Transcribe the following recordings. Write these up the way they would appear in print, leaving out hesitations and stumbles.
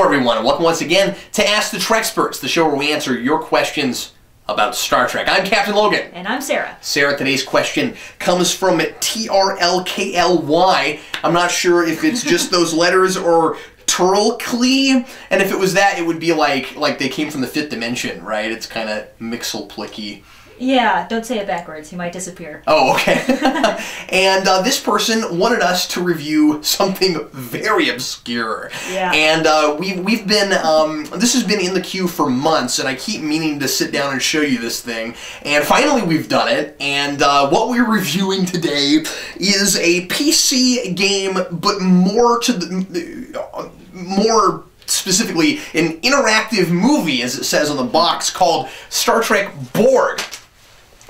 Hello everyone, and welcome once again to Ask the Treksperts, the show where we answer your questions about Star Trek. I'm Captain Logan. And I'm Sarah. Sarah, today's question comes from TRLKLY. I'm not sure if it's just those letters or Turlkly, and if it was that, it would be like they came from the fifth dimension, right? It's kind of mixel-plicky. Yeah, don't say it backwards. He might disappear. Oh, okay. And this person wanted us to review something very obscure. Yeah. And we've been, this has been in the queue for months, and I keep meaning to sit down and show you this thing. And finally we've done it, and what we're reviewing today is a PC game, but more specifically, an interactive movie, as it says on the box, called Star Trek Borg.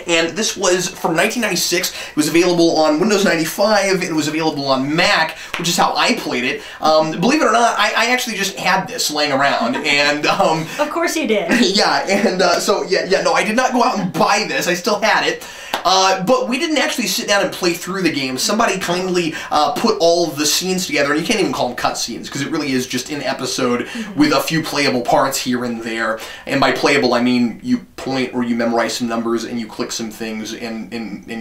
And this was from 1996. It was available on Windows 95. It was available on Mac, which is how I played it. Believe it or not, I actually just had this laying around. And of course you did. Yeah, and no, I did not go out and buy this. I still had it. But we didn't actually sit down and play through the game. Somebody kindly put all of the scenes together, and you can't even call them cutscenes, because it really is just an episode with a few playable parts here and there. And by playable, I mean you point or you memorize some numbers and you click some things and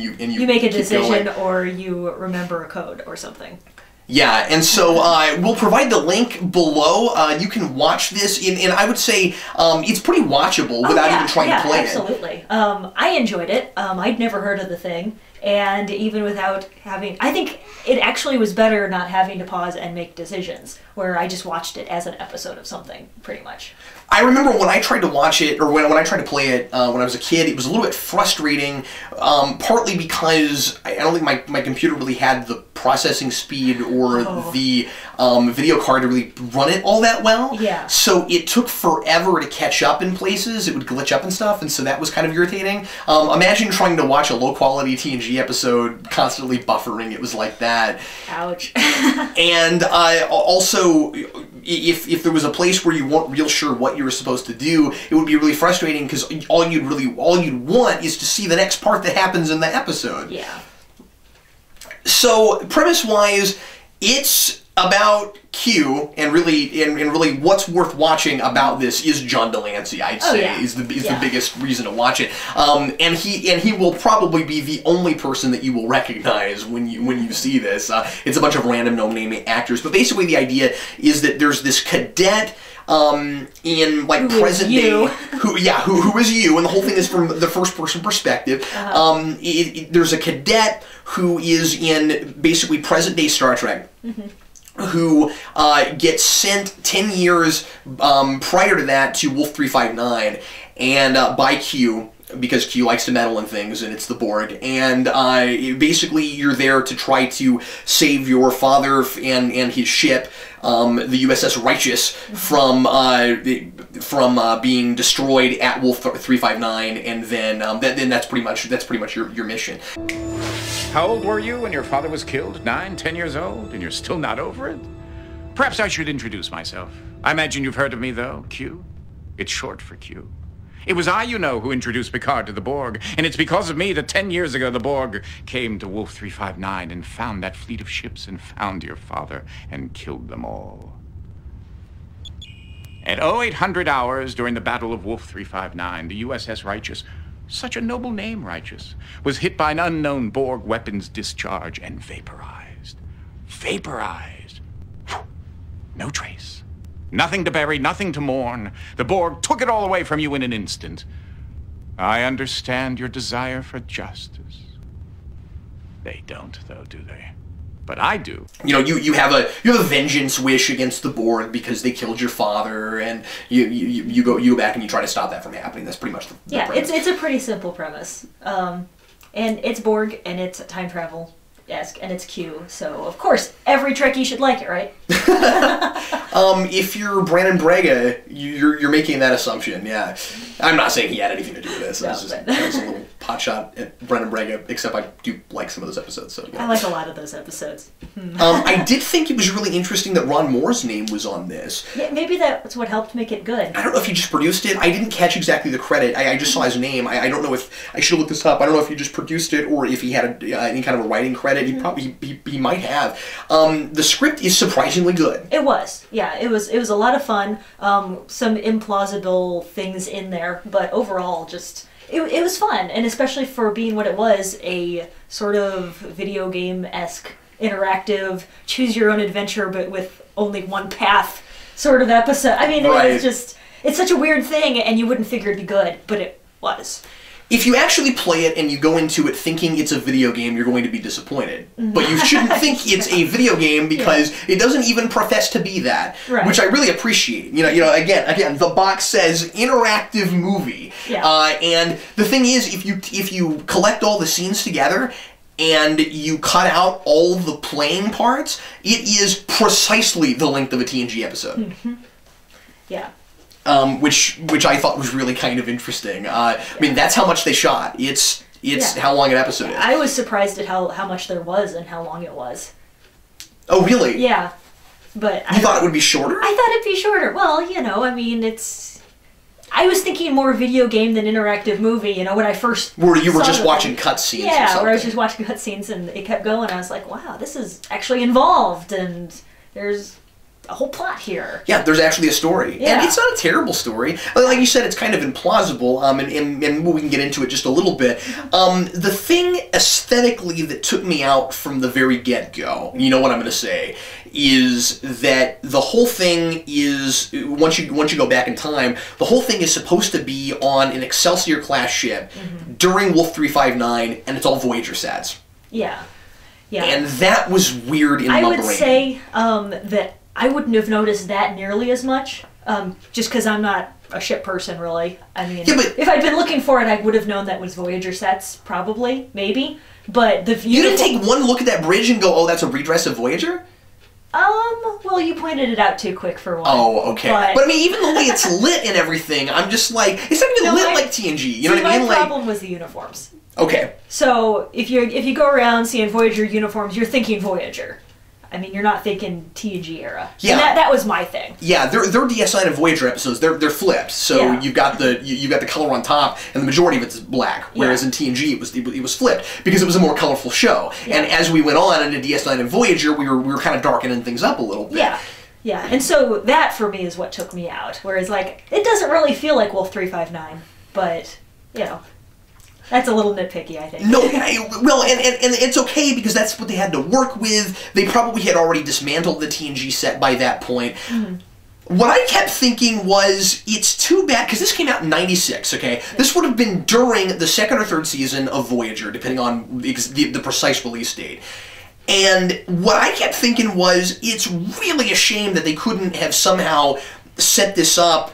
you make a decision or you remember a code or something. Yeah, and so we'll provide the link below. You can watch this, and I would say it's pretty watchable without even trying to play it. Absolutely. I enjoyed it. I'd never heard of the thing, and even without having, I think it actually was better not having to pause and make decisions, where I just watched it as an episode of something, pretty much. I remember when I tried to watch it, or when I tried to play it when I was a kid, it was a little bit frustrating, partly because I don't think my computer really had the processing speed or the video card to really run it all that well. Yeah. So it took forever to catch up in places. It would glitch up and stuff, and so that was kind of irritating. Imagine trying to watch a low-quality TNG episode constantly buffering. It was like that. Ouch. And also, if there was a place where you weren't real sure what you were supposed to do, it would be really frustrating because all you'd want is to see the next part that happens in the episode. Yeah. So premise-wise, it's about Q, and really what's worth watching about this is John Delancey, I'd say, is the biggest reason to watch it. And he will probably be the only person that you will recognize when you see this. It's a bunch of random no-name actors, but basically the idea is that there's this cadet in like present day, who is you, and the whole thing is from the first person perspective. There's a cadet who is in basically present day Star Trek. Who gets sent 10 years prior to that to Wolf 359, and by Q, because Q likes to meddle in things, and it's the Borg, and basically you're there to try to save your father and his ship, the USS Righteous, from being destroyed at Wolf 359, and then that's pretty much your mission. How old were you when your father was killed? 9, 10 years old, and you're still not over it? Perhaps I should introduce myself. I imagine you've heard of me, though, Q. It's short for Q. It was I, you know, who introduced Picard to the Borg, and it's because of me that 10 years ago the Borg came to Wolf 359 and found that fleet of ships and found your father and killed them all. At 0800 hours during the Battle of Wolf 359, the USS Righteous, such a noble name, Righteous, was hit by an unknown Borg weapons discharge and vaporized. Vaporized. Whew. No trace. Nothing to bury, nothing to mourn. The Borg took it all away from you in an instant. I understand your desire for justice. They don't, though, do they? But I do. You know, you have a vengeance wish against the Borg because they killed your father, and you go back and you try to stop that from happening. That's pretty much the premise. It's a pretty simple premise, and it's Borg and it's time travel. And it's Q, so of course every Trekkie should like it, right? If you're Brandon Braga, you're making that assumption. Yeah, I'm not saying he had anything to do with this. That was a little hotshot at Brendan Braga, except I do like some of those episodes. So yeah. I like a lot of those episodes. I did think it was really interesting that Ron Moore's name was on this. Yeah, maybe that's what helped make it good. I don't know if he just produced it. I didn't catch exactly the credit. I just saw his name. I don't know if I should look this up. I don't know if he just produced it or if he had any kind of a writing credit. He probably he might have. The script is surprisingly good. It was, yeah. It was a lot of fun. Some implausible things in there, but overall, just it was fun, and especially for being what it was, a sort of video game-esque, interactive, choose your own adventure, but with only one path sort of episode. I mean, right. It was just, it's such a weird thing, and you wouldn't figure it'd be good, but it was. If you actually play it and you go into it thinking it's a video game, you're going to be disappointed. But you shouldn't think it's a video game because it doesn't even profess to be that, which I really appreciate. You know, again, the box says interactive movie, and the thing is, if you collect all the scenes together and you cut out all the playing parts, it is precisely the length of a TNG episode. Yeah. Which I thought was really kind of interesting. I mean, that's how much they shot. It's how long an episode is. I was surprised at how much there was and how long it was. Oh, really? Yeah. But you thought it would be shorter? I thought it'd be shorter. Well, you know, I mean, I was thinking more video game than interactive movie, you know, when I first where you were just watching cutscenes. Yeah, where I was just watching cutscenes and it kept going. I was like, wow, this is actually involved and there's a whole plot here. Yeah, there's actually a story. Yeah. And it's not a terrible story. Like you said, it's kind of implausible, and we can get into it just a little bit. The thing aesthetically that took me out from the very get-go, you know what I'm going to say, is that the whole thing is, once you go back in time, the whole thing is supposed to be on an Excelsior-class ship during Wolf 359, and it's all Voyager sets. Yeah. Yeah. And that was weird in my brain. I would say that I wouldn't have noticed that nearly as much, just because I'm not a ship person, really. I mean, if I'd been looking for it, I would have known that was Voyager sets, probably, maybe. But the view... You didn't take one look at that bridge and go, oh, that's a redress of Voyager? Well, you pointed it out too quick for one. Oh, okay. But I mean, even the way it's lit and everything, I'm just like, it's not even lit like TNG, you know what I mean? My problem was the uniforms. Okay. So, if you go around seeing Voyager uniforms, you're thinking Voyager. I mean, you're not thinking TNG era. Yeah, and that was my thing. Yeah, their DS9 and Voyager episodes, they're flipped. So you've got the color on top, and the majority of it's black. Whereas in TNG, it was flipped because it was a more colorful show. Yeah. And as we went on into DS9 and Voyager, we were kind of darkening things up a little bit. Yeah. Yeah, and so that for me is what took me out. Whereas, like, it doesn't really feel like Wolf 359, but you know. That's a little nitpicky, I think. No, well, and it's okay because that's what they had to work with. They probably had already dismantled the TNG set by that point. What I kept thinking was, it's too bad, because this came out in '96, okay? Yeah. This would have been during the second or third season of Voyager, depending on the precise release date. And what I kept thinking was, it's really a shame that they couldn't have somehow set this up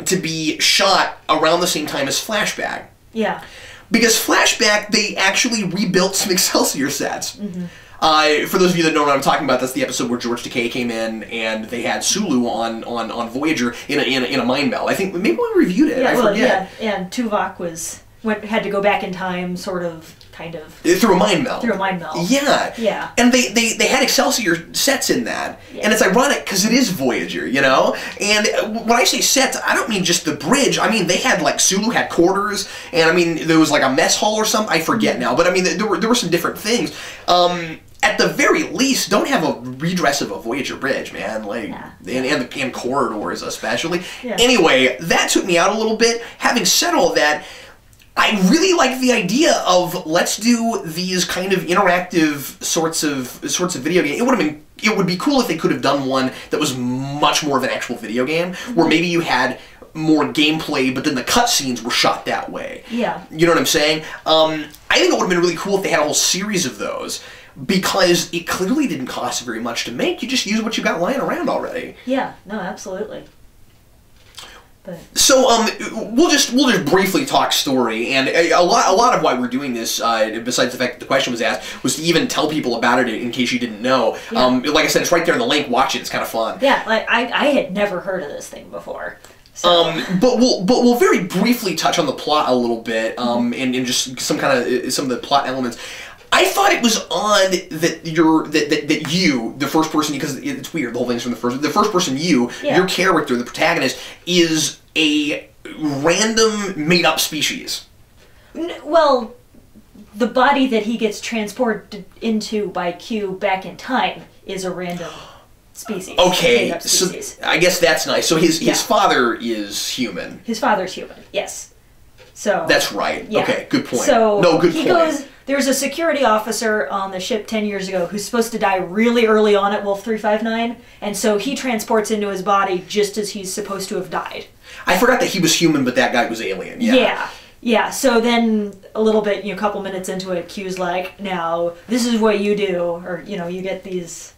to be shot around the same time as Flashback. Yeah. Because Flashback, they actually rebuilt some Excelsior sets. For those of you that know what I'm talking about, that's the episode where George Takei came in and they had Sulu on Voyager in a mind meld. I think maybe we reviewed it. I forget. Yeah, and Tuvok had to go back in time, sort of, kind of. Through a mind meld. Through a mind meld. Yeah. Yeah. And they had Excelsior sets in that. Yeah. And it's ironic because it is Voyager, you know? And when I say sets, I don't mean just the bridge. I mean, they had, like, Sulu had quarters, and I mean, there was like a mess hall or something. I forget now. But I mean, there were some different things. At the very least, don't have a redress of a Voyager bridge, man. Like, and corridors especially. Yeah. Anyway, that took me out a little bit. Having said all that, I really like the idea of let's do these kind of interactive sorts of video game. It would be cool if they could have done one that was much more of an actual video game, where maybe you had more gameplay, but then the cutscenes were shot that way. Yeah. You know what I'm saying? I think it would have been really cool if they had a whole series of those, because it clearly didn't cost very much to make. You just use what you got lying around already. Yeah. No, absolutely. So we'll just briefly talk story, and a lot of why we're doing this, besides the fact that the question was asked, was to even tell people about it in case you didn't know. Yeah. Like I said, it's right there in the link. Watch it; it's kind of fun. Yeah, like I had never heard of this thing before, So. But we'll very briefly touch on the plot a little bit, and just some of the plot elements. I thought it was odd that you, the first person, because it's weird, the whole thing's from the first person, your character, the protagonist, is a random made-up species. Well, the body that he gets transported into by Q back in time is a random species. Okay, so I guess that's nice. So his father is human. His father's human, yes. So that's right. Yeah. Okay, good point. So no, good point. There's a security officer on the ship 10 years ago who's supposed to die really early on at Wolf 359, and so he transports into his body just as he's supposed to have died. I forgot that he was human, but that guy was alien. Yeah. So then a little bit, a couple minutes into it, Q's like, now, this is what you do, or, you get these...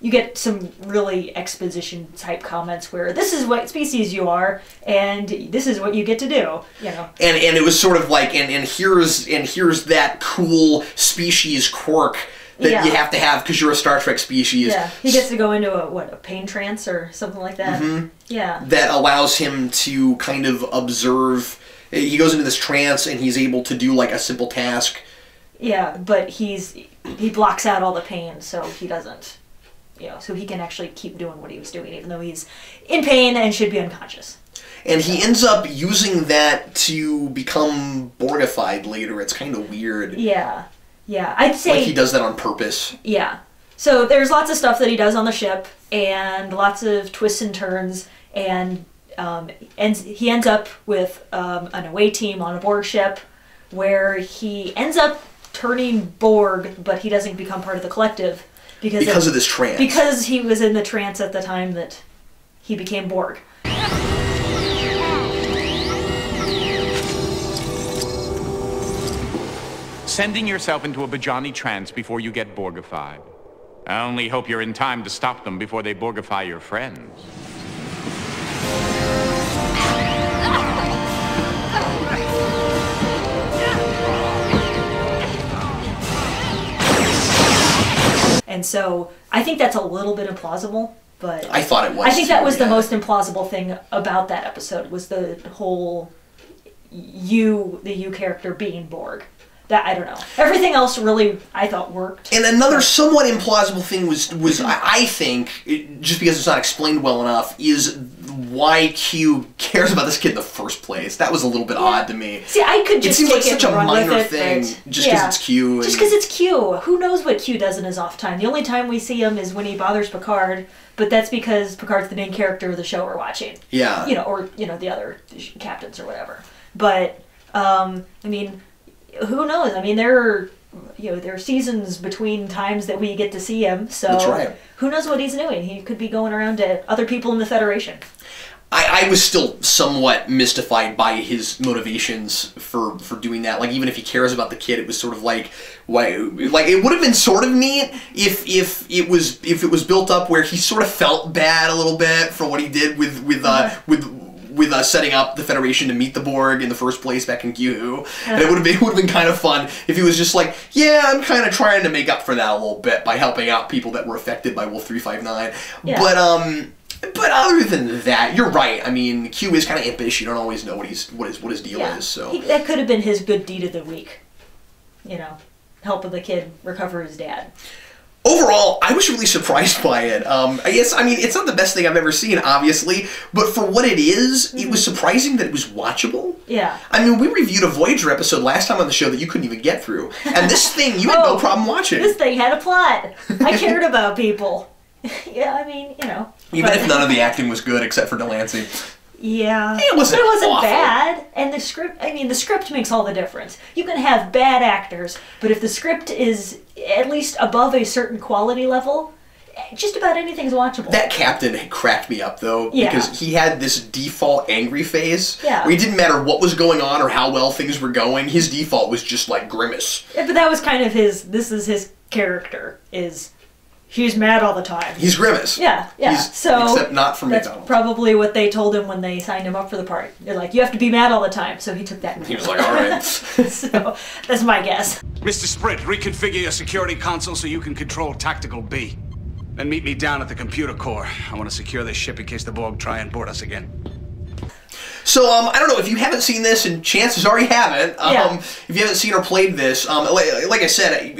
you get some really exposition type comments where this is what species you are, and this is what you get to do. And it was sort of like, and here's that cool species quirk that you have to have because you're a Star Trek species. Yeah, he gets to go into a pain trance or something like that. Mm-hmm. Yeah, that allows him to kind of observe. He goes into this trance and he's able to do like a simple task. Yeah, but he blocks out all the pain, so he doesn't. So he can actually keep doing what he was doing, even though he's in pain and should be unconscious. And he ends up using that to become Borgified later. It's kind of weird. Yeah. I'd say... Like he does that on purpose. Yeah. So there's lots of stuff that he does on the ship, and lots of twists and turns, and he ends up with an away team on a Borg ship, where he ends up turning Borg, but he doesn't become part of the collective. Because of this trance. Because he was in the trance at the time that he became Borg. Sending yourself into a Bajani trance before you get Borgified. I only hope you're in time to stop them before they Borgify your friends. And so I think that's a little bit implausible, but I thought it was. I think that was the most implausible thing about that episode, was the whole the you character being Borg. That, I don't know. Everything else really, I thought, worked. And another somewhat implausible thing was I think, just because it's not explained well enough, is why Q cares about this kid in the first place. That was a little bit odd to me. See, I could just take it. It seems take like such a minor thing, just because it's Q. Just because it's Q. Who knows what Q does in his off time? The only time we see him is when he bothers Picard, but that's because Picard's the main character of the show we're watching. Yeah. Or the other captains or whatever. But, I mean... Who knows? I mean, there are seasons between times that we get to see him, so that's right. Who knows what he's doing? He could be going around to other people in the Federation. I was still somewhat mystified by his motivations for doing that. Like, even if he cares about the kid, it was sort of like it would have been sort of neat if it was built up where he sort of felt bad a little bit for what he did with setting up the Federation to meet the Borg in the first place back in Q. And it would have been kind of fun if he was just like, yeah, I'm kind of trying to make up for that a little bit by helping out people that were affected by Wolf 359. Yeah. But other than that, you're right. I mean, Q is kind of impish. You don't always know what his deal is. So that could have been his good deed of the week. Helping the kid recover his dad. Overall, I was really surprised by it. I mean, it's not the best thing I've ever seen, obviously, but for what it is, it was surprising that it was watchable. Yeah. I mean, we reviewed a Voyager episode last time on the show that you couldn't even get through, and this thing, you had no problem watching. This thing had a plot. I cared about people. Yeah, I mean, Even if none of the acting was good, except for Delancey. Yeah. It wasn't awful. Bad. And the script makes all the difference. You can have bad actors, but if the script is at least above a certain quality level, just about anything's watchable. That captain cracked me up, though, because he had this default angry face. Yeah. Where it didn't matter what was going on or how well things were going, his default was just like grimace. Yeah, but that was kind of this is his character, he's mad all the time. He's grimace. Yeah. Except not for McDonald's. That's probably what they told him when they signed him up for the part. They're like, you have to be mad all the time. So he took that. He was like, all right. So that's my guess. Mr. Sprint, reconfigure your security console so you can control Tactical B. Then meet me down at the computer core. I want to secure this ship in case the Borg try and board us again. So, I don't know, if you haven't seen this, and chances are you haven't, if you haven't seen or played this, like I said,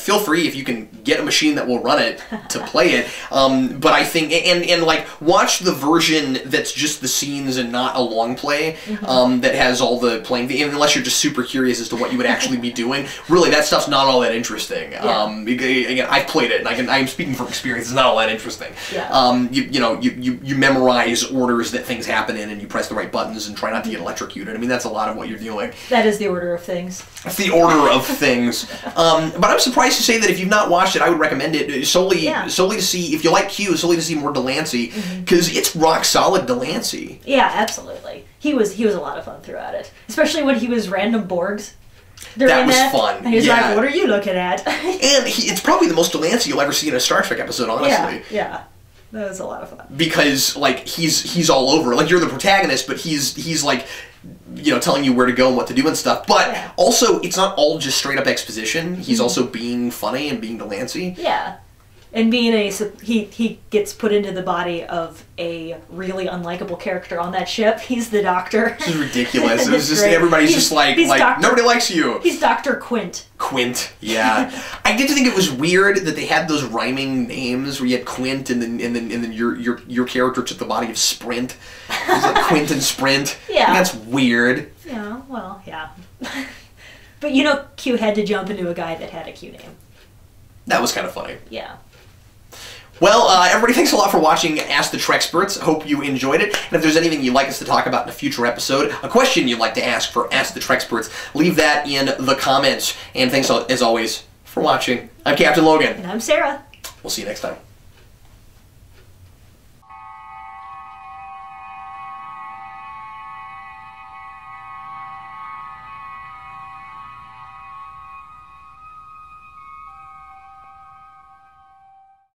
feel free if you can get a machine that will run it to play it, but I think, and watch the version that's just the scenes and not a long play, that has all the playing, unless you're just super curious as to what you would actually be doing. Really, that stuff's not all that interesting. Again, I've played it, and I'm speaking from experience, it's not all that interesting. You memorize orders that things happen in, and you press the right buttons and try not to get electrocuted. I mean, that's a lot of what you're doing. That is the order of things. That's the order of things. But I'm surprised to say that if you've not watched it, I would recommend it solely to see, if you like Q, solely to see more Delancey, because it's rock solid Delancey. Yeah, absolutely. He was a lot of fun throughout it, especially when he was random Borgs. That was fun. And he's like, "What are you looking at?" And it's probably the most Delancey you'll ever see in a Star Trek episode, honestly. Yeah. That was a lot of fun. Because he's all over. Like, you're the protagonist, but he's like, telling you where to go and what to do and stuff. But also, it's not all just straight up exposition. He's also being funny and being Delancey. Yeah. And being he gets put into the body of a really unlikable character on that ship. He's the doctor. This is ridiculous. It was just everybody's just like nobody likes you. He's Dr. Quint. Quint, yeah. I did think it was weird that they had those rhyming names where you had Quint and then your character took the body of Sprint. It was like Quint and Sprint. Yeah. That's weird. Yeah. Well, yeah. But Q had to jump into a guy that had a Q name. That was kind of funny. Yeah. Well, everybody, thanks a lot for watching Ask the Treksperts. Hope you enjoyed it. And if there's anything you'd like us to talk about in a future episode, a question you'd like to ask for Ask the Treksperts, leave that in the comments. And thanks, as always, for watching. I'm Captain Logan. And I'm Sarah. We'll see you next time.